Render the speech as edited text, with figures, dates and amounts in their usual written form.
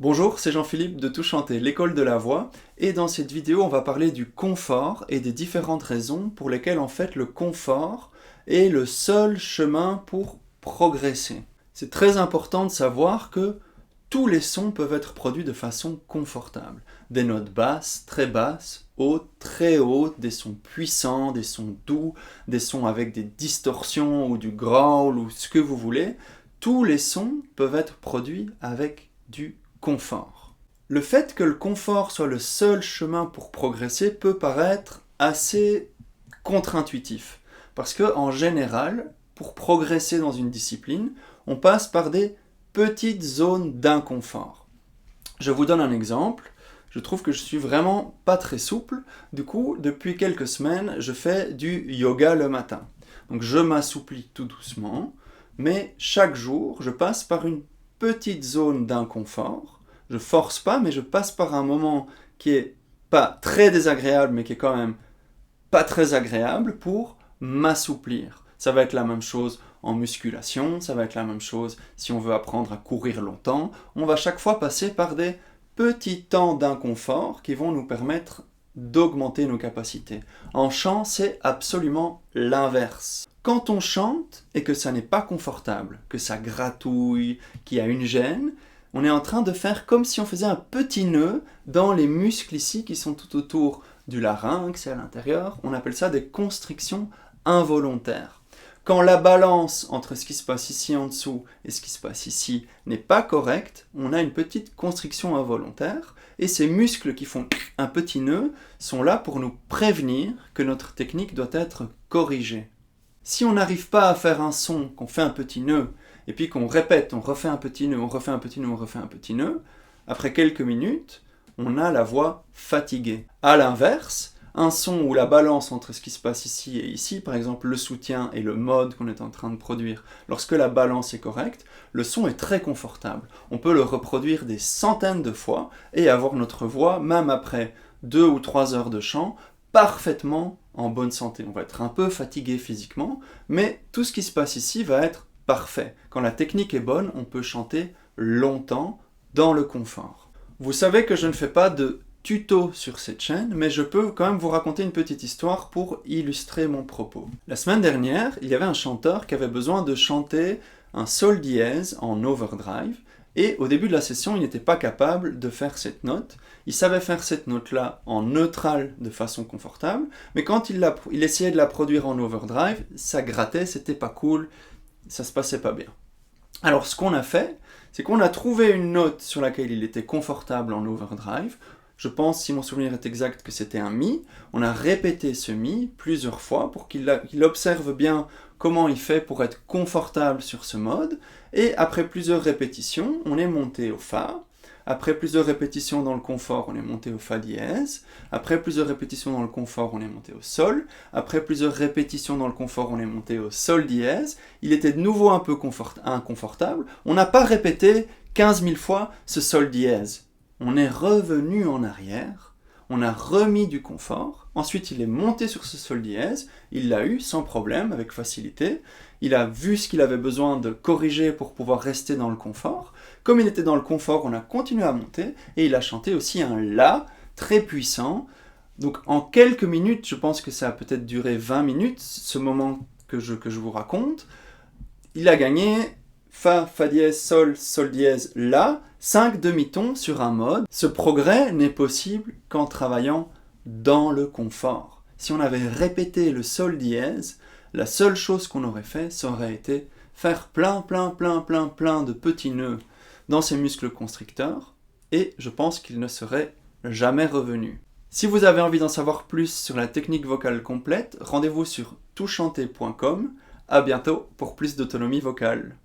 Bonjour, c'est Jean-Philippe de Tout Chanter, l'école de la voix, et dans cette vidéo on va parler du confort et des différentes raisons pour lesquelles en fait le confort est le seul chemin pour progresser. C'est très important de savoir que tous les sons peuvent être produits de façon confortable. Des notes basses, hautes, très hautes, des sons puissants, des sons doux, des sons avec des distorsions ou du growl ou ce que vous voulez. Tous les sons peuvent être produits avec du confort. Le fait que le confort soit le seul chemin pour progresser peut paraître assez contre-intuitif. Parce que, en général, pour progresser dans une discipline, on passe par des petites zones d'inconfort. Je vous donne un exemple. Je trouve que je suis vraiment pas très souple. Du coup, depuis quelques semaines, je fais du yoga le matin. Donc je m'assouplis tout doucement, mais chaque jour, je passe par une petite zone d'inconfort. Je force pas, mais je passe par un moment qui est pas très désagréable, mais qui est quand même pas très agréable pour m'assouplir. Ça va être la même chose en musculation, ça va être la même chose si on veut apprendre à courir longtemps. On va chaque fois passer par des petits temps d'inconfort qui vont nous permettre d'augmenter nos capacités. En chant, c'est absolument l'inverse. Quand on chante et que ça n'est pas confortable, que ça gratouille, qu'il y a une gêne, on est en train de faire comme si on faisait un petit nœud dans les muscles ici qui sont tout autour du larynx et à l'intérieur. On appelle ça des constrictions involontaires. Quand la balance entre ce qui se passe ici en dessous et ce qui se passe ici n'est pas correcte, on a une petite constriction involontaire et ces muscles qui font un petit nœud sont là pour nous prévenir que notre technique doit être corrigée. Si on n'arrive pas à faire un son, qu'on fait un petit nœud, et puis qu'on répète, on refait un petit nœud, on refait un petit nœud, on refait un petit nœud, après quelques minutes, on a la voix fatiguée. À l'inverse, un son où la balance entre ce qui se passe ici et ici, par exemple le soutien et le mode qu'on est en train de produire, lorsque la balance est correcte, le son est très confortable. On peut le reproduire des centaines de fois et avoir notre voix, même après 2 ou 3 heures de chant, parfaitement en bonne santé. On va être un peu fatigué physiquement, mais tout ce qui se passe ici va être parfait. Quand la technique est bonne, on peut chanter longtemps dans le confort. Vous savez que je ne fais pas de tuto sur cette chaîne, mais je peux quand même vous raconter une petite histoire pour illustrer mon propos. La semaine dernière, il y avait un chanteur qui avait besoin de chanter un sol dièse en overdrive, et au début de la session, il n'était pas capable de faire cette note. Il savait faire cette note-là en neutral de façon confortable, mais quand il essayait de la produire en overdrive, ça grattait, c'était pas cool, ça se passait pas bien. Alors ce qu'on a fait, c'est qu'on a trouvé une note sur laquelle il était confortable en overdrive. Je pense, si mon souvenir est exact, que c'était un mi. On a répété ce mi plusieurs fois pour qu'il observe bien comment il fait pour être confortable sur ce mode. Et après plusieurs répétitions, on est monté au fa. Après plusieurs répétitions dans le confort, on est monté au fa dièse. Après plusieurs répétitions dans le confort, on est monté au sol. Après plusieurs répétitions dans le confort, on est monté au sol dièse. Il était de nouveau un peu inconfortable. On n'a pas répété 15 000 fois ce sol dièse. On est revenu en arrière, on a remis du confort, ensuite il est monté sur ce sol dièse, il l'a eu sans problème, avec facilité, il a vu ce qu'il avait besoin de corriger pour pouvoir rester dans le confort. Comme il était dans le confort, on a continué à monter, et il a chanté aussi un La très puissant. Donc en quelques minutes, je pense que ça a peut-être duré 20 minutes, ce moment que je vous raconte, il a gagné Fa, Fa dièse, Sol, Sol dièse, La, 5 demi-tons sur un mode. Ce progrès n'est possible qu'en travaillant dans le confort. Si on avait répété le Sol dièse, la seule chose qu'on aurait fait, ça aurait été faire plein de petits nœuds dans ces muscles constricteurs, et je pense qu'il ne serait jamais revenu. Si vous avez envie d'en savoir plus sur la technique vocale complète, rendez-vous sur toutchanter.com. À bientôt pour plus d'autonomie vocale.